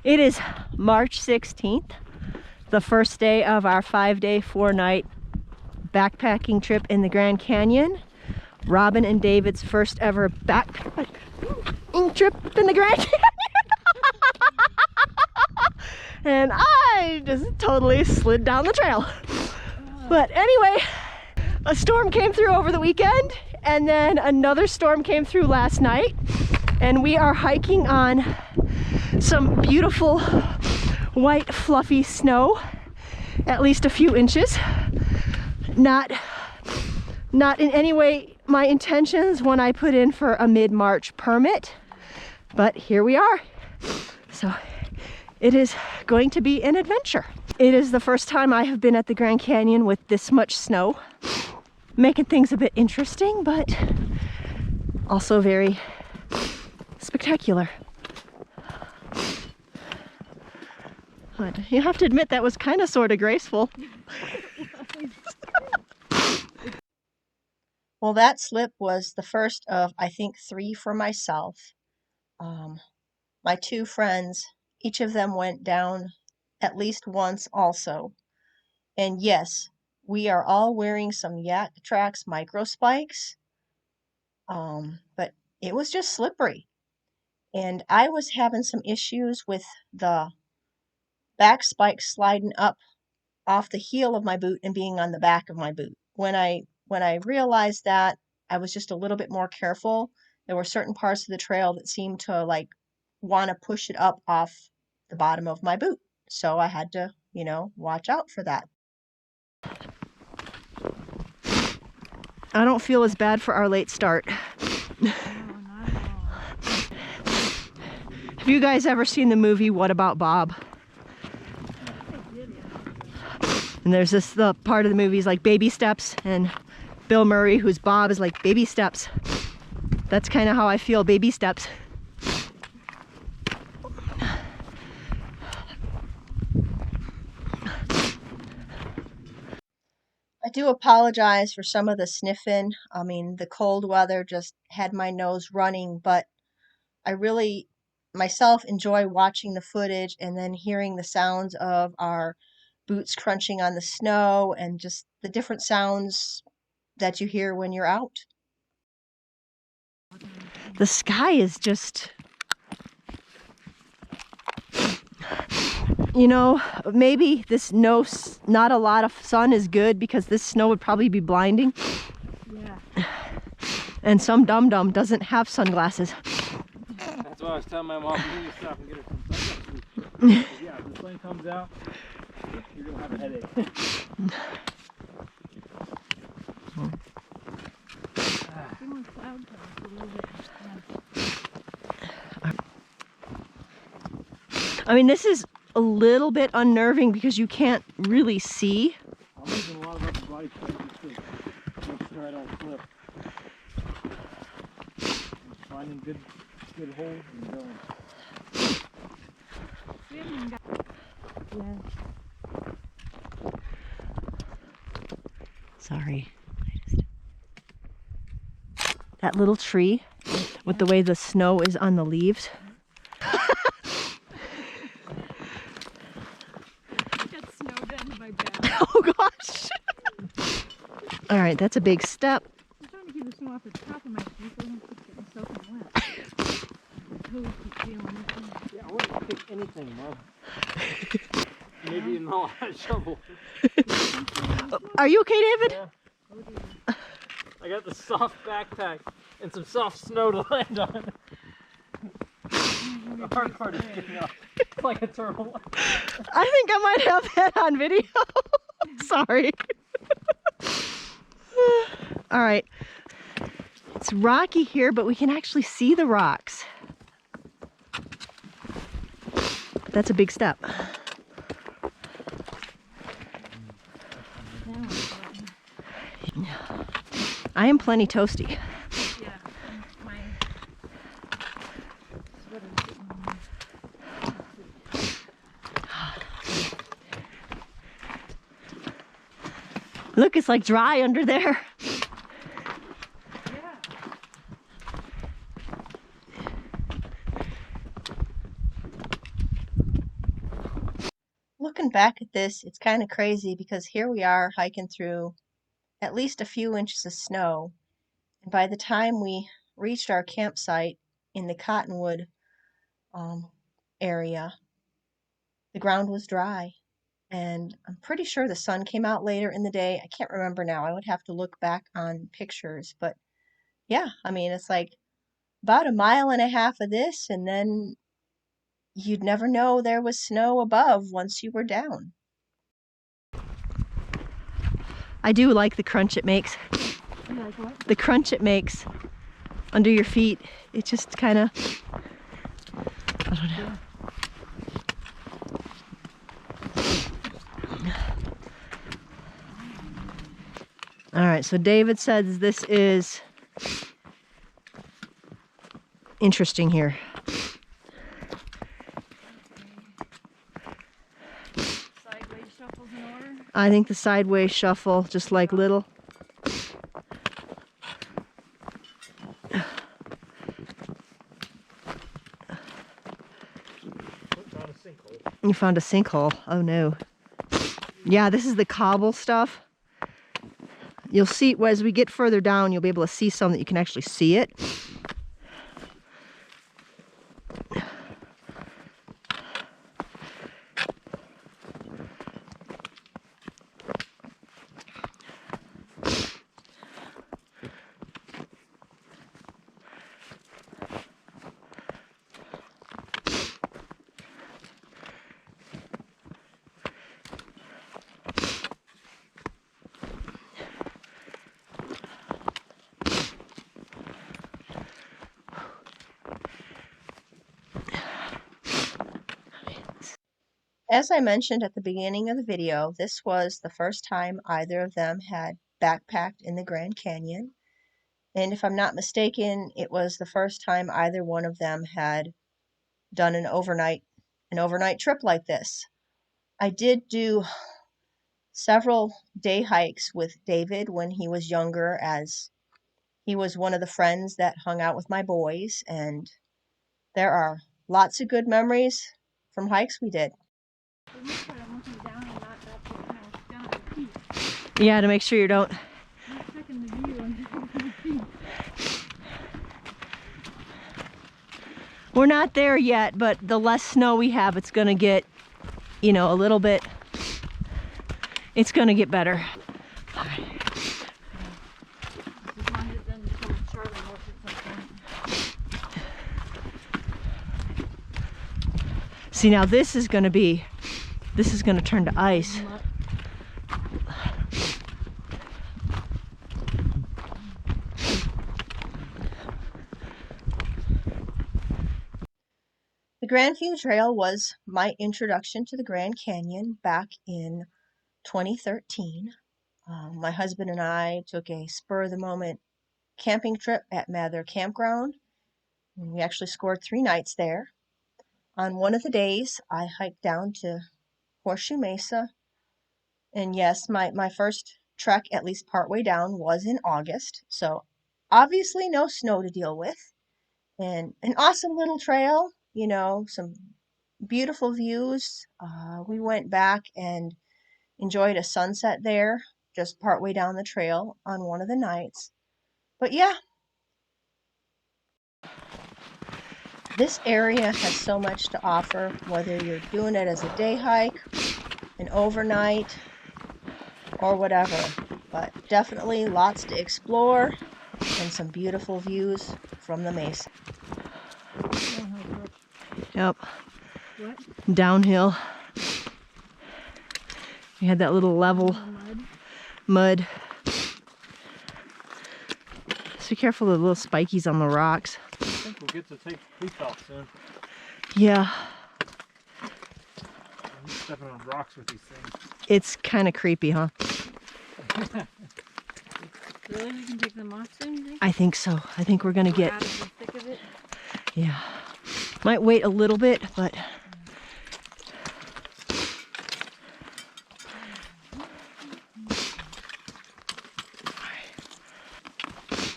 It is March 16th, the first day of our 5-day, 4-night backpacking trip in the Grand Canyon. Robin and David's first ever backpacking trip in the Grand Canyon. And I just totally slid down the trail. But anyway, a storm came through over the weekend, and then another storm came through last night, and we are hiking on some beautiful white fluffy snow, at least a few inches. Not in any way my intentions when I put in for a mid-March permit, but here we are. So it is going to be an adventure. It is the first time I have been at the Grand Canyon with this much snow, making things a bit interesting, but also very spectacular. But you have to admit that was kind of sort of graceful. Well, that slip was the first of, I think, 3 for myself. My 2 friends, each of them went down at least once also. And yes, we are all wearing some Yak Trax micro spikes, but it was just slippery. And I was having some issues with the back spike sliding up off the heel of my boot and being on the back of my boot. When I realized that, I was just a little bit more careful. There were certain parts of the trail that seemed to like want to push it up off the bottom of my boot. So I had to, watch out for that. I don't feel as bad for our late start. No, not at all. Have you guys ever seen the movie What About Bob? And there's the part of the movie is like baby steps, and Bill Murray, who's Bob, is like baby steps. That's kind of how I feel, baby steps. I do apologize for some of the sniffing. I mean, the cold weather just had my nose running, but I really myself enjoy watching the footage and then hearing the sounds of our boots crunching on the snow and just the different sounds that you hear when you're out. The sky is just, maybe this not a lot of sun is good because this snow would probably be blinding. Yeah. And some dum-dum doesn't have sunglasses. That's why I was telling my mom, you need to stop and get her some sunglasses. Yeah, if the sun comes out, you're going to have a headache. I mean, this is a little bit unnerving because you can't really see. I'm using a lot of upper body pressure to make sure I don't slip. I'm finding good holes and going. We haven't even got... Yeah. Sorry. That little tree with the way the snow is on the leaves. Got snowed in my back. Oh gosh. All right, that's a big step. I'm trying to keep the snow off the top of my feet so I don't keep getting soaking wet. My toes keep feeling it. Yeah, I wouldn't pick anything, Mom. Maybe even though I shovel. Are you okay, David? Yeah. I got the soft backpack and some soft snow to land on. The hard part is getting up like a turtle. I think I might have that on video. Sorry. All right. It's rocky here, but we can actually see the rocks. That's a big step. I am plenty toasty. Yeah, my sweater's getting on. Look, it's like dry under there. Yeah. looking back at this, it's kind of crazy because here we are hiking through at least a few inches of snow. And by the time we reached our campsite in the Cottonwood area, the ground was dry. And I'm pretty sure the sun came out later in the day. I can't remember now. I would have to look back on pictures. But yeah, I mean, it's like about 1.5 miles of this, and then you'd never know there was snow above once you were down. I do like the crunch it makes. You like what? The crunch it makes under your feet. It just kind of, I don't know. All right, so David says this is interesting here. Sideways shuffles in order. I think the sideways shuffle, just like little. You found a sinkhole. Oh no. Yeah, this is the cobble stuff. You'll see as we get further down, you'll be able to see some that you can actually see it. As I mentioned at the beginning of the video, this was the first time either of them had backpacked in the Grand Canyon. And if I'm not mistaken, it was the first time either one of them had done an overnight trip like this. I did do several day hikes with David when he was younger, as he was one of the friends that hung out with my boys, and there are lots of good memories from hikes we did. I'm looking down and not down at the feet. Yeah, to make sure you don't. Not checking the view, I'm just looking at the feet. We're not there yet, but the less snow we have, it's gonna get, you know, a little bit, it's gonna get better. As long as it doesn't become a Charlie horse at some point. See, now this is gonna turn to ice. The Grandview Trail was my introduction to the Grand Canyon back in 2013. My husband and I took a spur-of-the-moment camping trip at Mather Campground. And we actually scored 3 nights there. On one of the days, I hiked down to Horseshoe Mesa. And yes, my first trek, at least partway down, was in August. So obviously no snow to deal with. And an awesome little trail, you know, some beautiful views. We went back and enjoyed a sunset there, just partway down the trail on one of the nights. But yeah, this area has so much to offer, whether you're doing it as a day hike, an overnight, or whatever. But definitely lots to explore and some beautiful views from the mesa. Yep. What? Downhill. We had that little level mud. So be careful of the little spikies on the rocks. I think we'll get to take the cleats off soon. Yeah. I'm stepping on rocks with these things. It's kind of creepy, huh? Really? We can take them off soon, you think? I think so. I think we're gonna get. Out of the thick of it? Yeah. Might wait a little bit, but.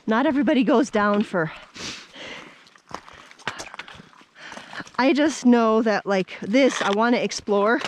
Not everybody goes down for. I just know that like this, I want to explore.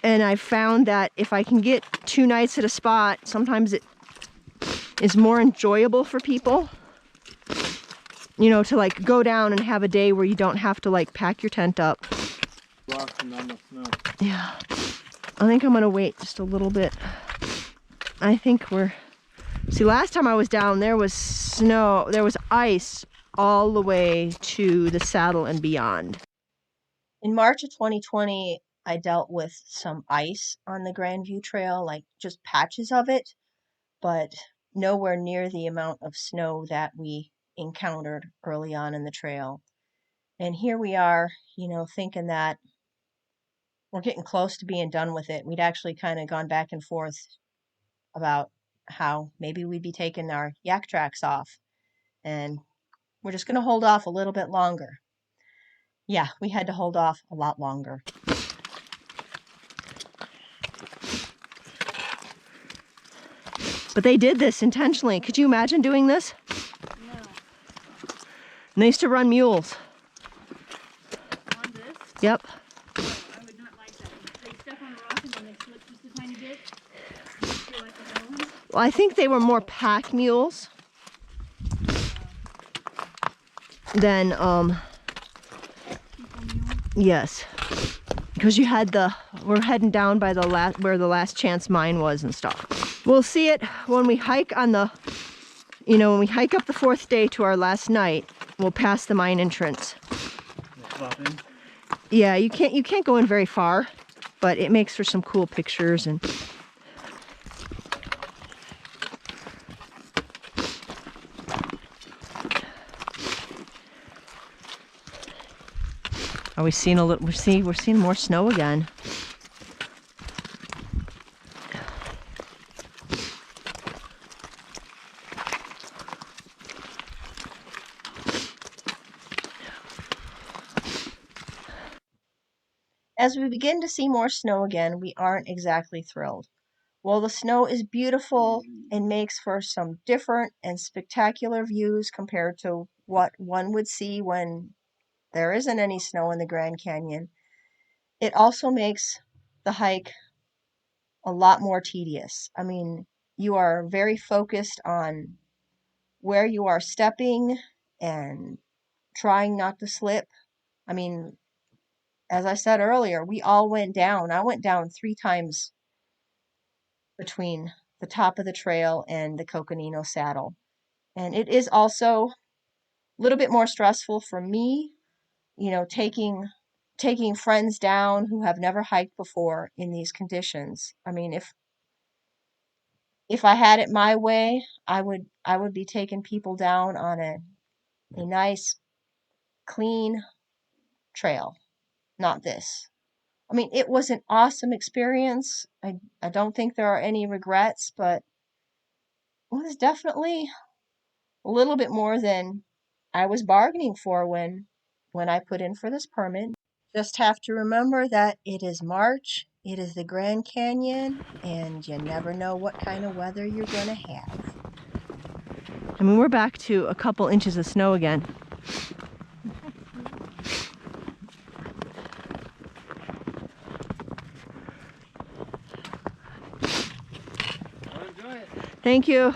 And I found that if I can get 2 nights at a spot, sometimes it is more enjoyable for people. You know, to like go down and have a day where you don't have to like pack your tent up. Rocks and not much snow. Yeah. I think I'm gonna wait just a little bit. I think see, last time I was down, there was snow, there was ice all the way to the saddle and beyond. In March of 2020, I dealt with some ice on the Grandview Trail, like just patches of it, but nowhere near the amount of snow that we encountered early on in the trail. And here we are, you know, thinking that we're getting close to being done with it. We'd actually kind of gone back and forth about how maybe we'd be taking our yak tracks off, and we're just going to hold off a little bit longer. Yeah, we had to hold off a lot longer. But they did this intentionally. Could you imagine doing this? No. And they used to run mules. On this? Yep. I would not like that. They step on a rock and then they slip just a tiny bit. You feel like a balloon. Well, I think they were more pack mules than, People mule. yes. Because you had we're heading down by where the last chance mine was and stuff. We'll see it when we hike on when we hike up the 4th day to our last night, we'll pass the mine entrance. Yeah, you can't go in very far, but it makes for some cool pictures. And are we seeing a little? We're seeing more snow again. As we begin to see more snow again, we aren't exactly thrilled. While the snow is beautiful and makes for some different and spectacular views compared to what one would see when there isn't any snow in the Grand Canyon, it also makes the hike a lot more tedious. I mean, you are very focused on where you are stepping and trying not to slip. I mean, as I said earlier, we all went down. I went down 3 times between the top of the trail and the Coconino Saddle. And it is also a little bit more stressful for me, you know, taking friends down who have never hiked before in these conditions. I mean, if I had it my way, I would be taking people down on a nice, clean trail, not this. I mean, it was an awesome experience. I don't think there are any regrets, but it was definitely a little bit more than I was bargaining for when I put in for this permit. Just have to remember that it is March, it is the Grand Canyon, and you never know what kind of weather you're going to have. I mean, we're back to a couple inches of snow again. Well, enjoy it. Thank you.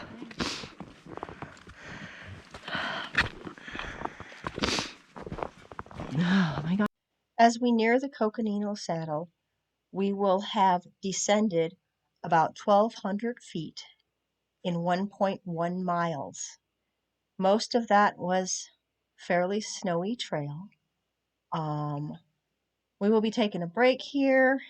Oh my God. As we near the Coconino Saddle, we will have descended about 1,200 feet in 1.1 miles. Most of that was fairly snowy trail. We will be taking a break here.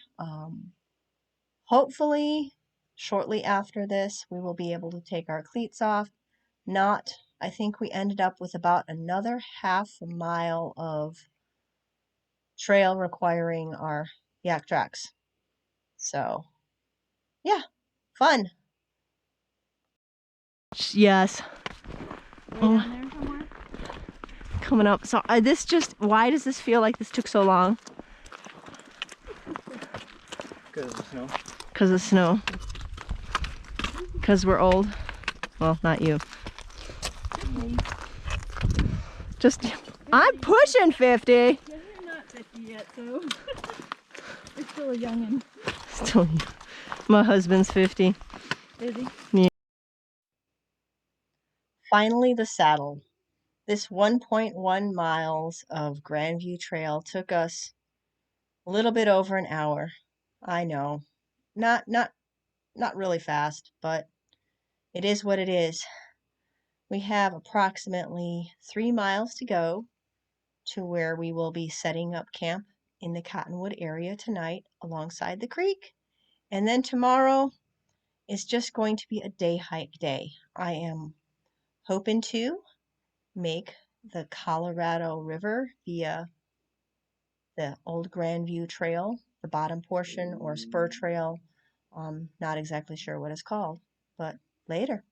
Hopefully, shortly after this, we will be able to take our cleats off. I think we ended up with about another half a mile of trail requiring our yak tracks. So, yeah, fun. Yes. Way Oh. down there somewhere? Coming up. So why does this feel like this took so long? Because of the snow. Because of snow. Because we're old. Well, not you. I'm pushing 50. Yeah, you're not 50 yet, so you're still a youngin'. Still, my husband's 50. Is he? Finally, the saddle. This 1.1 miles of Grandview Trail took us a little bit over an hour. I know. Not really fast, but it is what it is. We have approximately 3 miles to go to where we will be setting up camp in the Cottonwood area tonight alongside the creek. And then tomorrow is just going to be a day hike day. I am hoping to make the Colorado River via the old Grandview Trail, the bottom portion, or spur trail. Not exactly sure what it's called, but later.